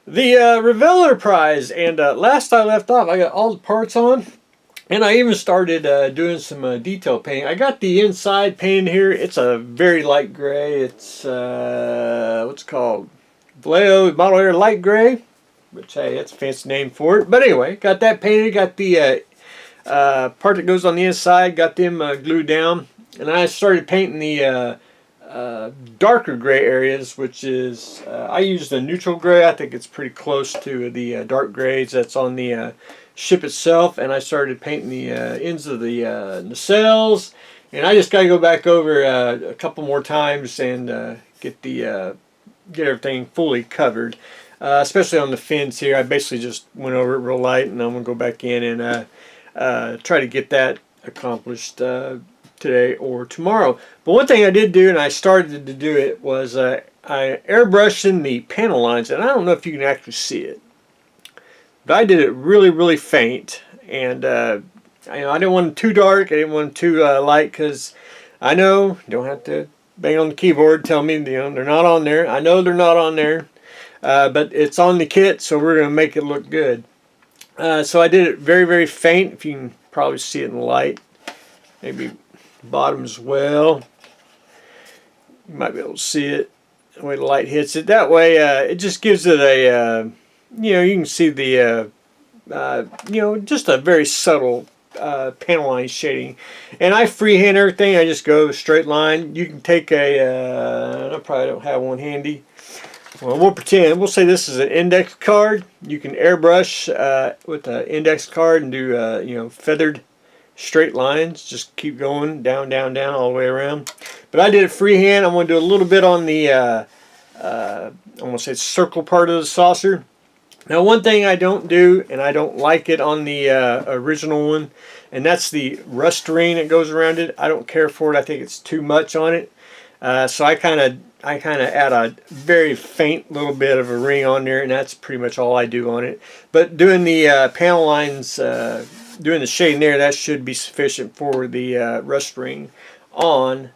The Revell Enterprise, and last I left off, I got all the parts on, and I even started doing some detail painting. I got the inside painted here. It's a very light gray. It's what's it called? Vallejo Model Air Light Gray, which hey, that's a fancy name for it. But anyway, got that painted. Got the part that goes on the inside. Got them glued down, and I started painting the darker gray areas, which is I used a neutral gray. I think it's pretty close to the dark grays that's on the ship itself, and I started painting the ends of the nacelles, and I just got to go back over a couple more times and get everything fully covered, especially on the fins here. I basically just went over it real light, and I'm gonna go back in and try to get that accomplished today or tomorrow. But one thing I did do, and I started to do it, was I airbrushed in the panel lines, and I don't know if you can actually see it, but I did it really faint, and I didn't want it too dark, I didn't want it too light, because I know you don't have to bang on the keyboard tell me they're not on there. I know they're not on there, but it's on the kit, so we're going to make it look good. So I did it very faint. If you can probably see it in the light, maybe bottom as well. You might be able to see it the way the light hits it. That way, it just gives it a, you can see the, just a very subtle panel line shading. And I freehand everything. I just go straight line. You can take I probably don't have one handy. Well, we'll pretend. We'll say this is an index card. You can airbrush with an index card and do, feathered straight lines. Just keep going down all the way around. But I did it freehand. I'm going to do a little bit on the I'm going to say circle part of the saucer. Now, one thing I don't do, and I don't like it on the original one, and that's the rust ring that goes around it. I don't care for it. I think it's too much on it. So I kind of add a very faint little bit of a ring on there, and that's pretty much all I do on it. But doing the panel lines, doing the shading there, that should be sufficient for the rust ring on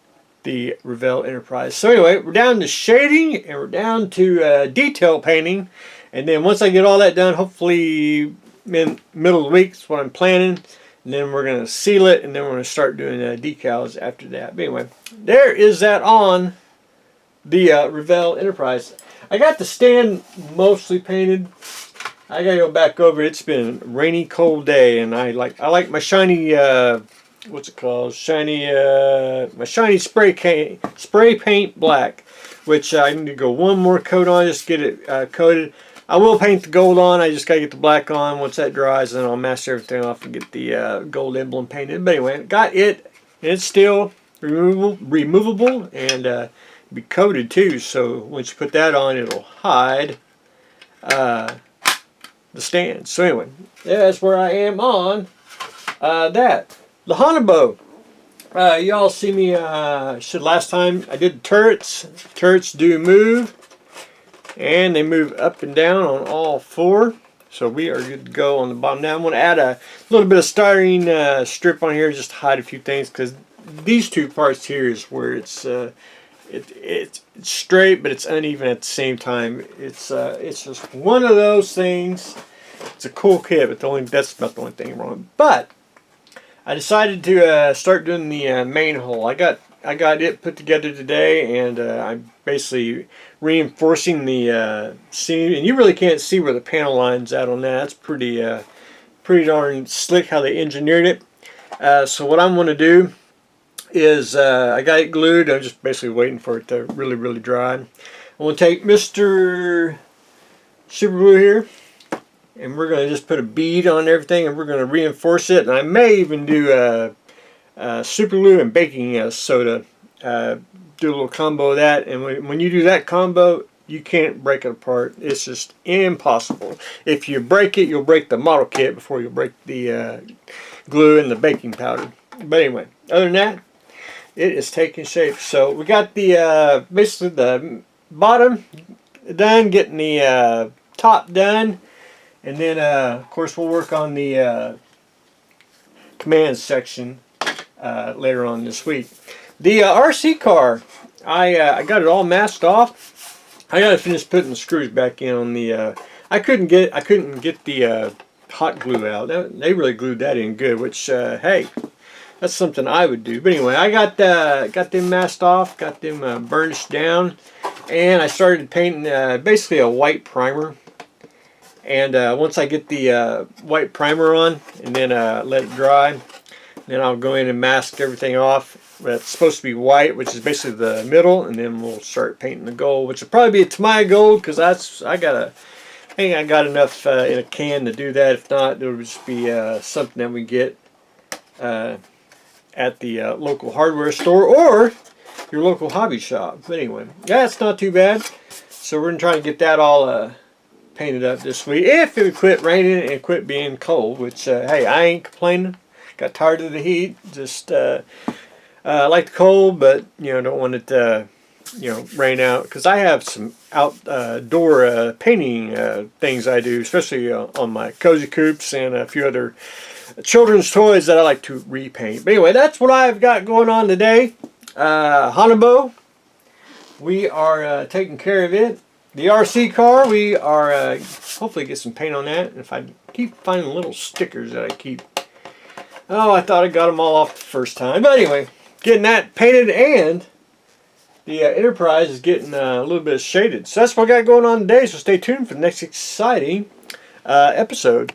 the Revell Enterprise. So anyway, we're down to shading, and we're down to detail painting. And then once I get all that done, hopefully in middle of the week is what I'm planning. And then we're going to seal it, and then we're going to start doing decals after that. But anyway, there is that on the Revell Enterprise. I got the stand mostly painted. I got to go back over it. It's been a rainy, cold day, and I like my shiny, what's it called? My shiny spray paint black, which I need to go one more coat on, just get it coated. I will paint the gold on. I just got to get the black on. Once that dries, then I'll mask everything off and get the gold emblem painted. But anyway, got it. And it's still removable and be coated too. So once you put that on, it'll hide the stand. So anyway, that's where I am on that. The Haunebu. Y'all see me, last time I did the turrets. Turrets do move. And they move up and down on all four. So we are good to go on the bottom. Now I'm going to add a little bit of styrene strip on here just to hide a few things, because these two parts here is where it's straight but it's uneven at the same time. It's just one of those things. It's a cool kit, but that's about the only thing wrong. But I decided to start doing the main hole. I got it put together today, and I'm basically reinforcing the seam. And you really can't see where the panel line's at on that. That's pretty darn slick how they engineered it. So what I'm going to do is I got it glued. I'm just basically waiting for it to really dry. I'm going to take Mr. Super Glue here, and we're going to just put a bead on everything, and we're going to reinforce it. And I may even do super glue and baking soda. Do a little combo of that, and when you do that combo, you can't break it apart. It's just impossible. If you break it, you'll break the model kit before you break the glue and the baking powder. But anyway, other than that, it is taking shape. So we got the basically the bottom done, getting the top done, and then of course we'll work on the command section later on this week. The RC car, I got it all masked off. I got to finish putting the screws back in on the I couldn't get the hot glue out. They really glued that in good, which hey, that's something I would do. But anyway, I got them masked off, got them burnished down, and I started painting basically a white primer. And once I get the white primer on, and then let it dry, then I'll go in and mask everything off. That's supposed to be white, which is basically the middle, and then we'll start painting the gold, which will probably be a Tamaya gold, because I think I got enough in a can to do that. If not, it'll just be something that we get at the local hardware store or your local hobby shop. But anyway, yeah, it's not too bad. So we're gonna try to get that all painted up this week, if it would quit raining and quit being cold. Which hey, I ain't complaining. Got tired of the heat. Just I like the cold, but don't want it to rain out, because I have some outdoor painting things I do, especially on my cozy coops and a few other children's toys that I like to repaint. But anyway, that's what I've got going on today. Haunebu, we are taking care of it. The RC car, we are hopefully get some paint on that. And if I keep finding little stickers that I keep, I thought I got them all off the first time. But anyway, getting that painted, and the Enterprise is getting a little bit shaded. So that's what I got going on today. So stay tuned for the next exciting episode.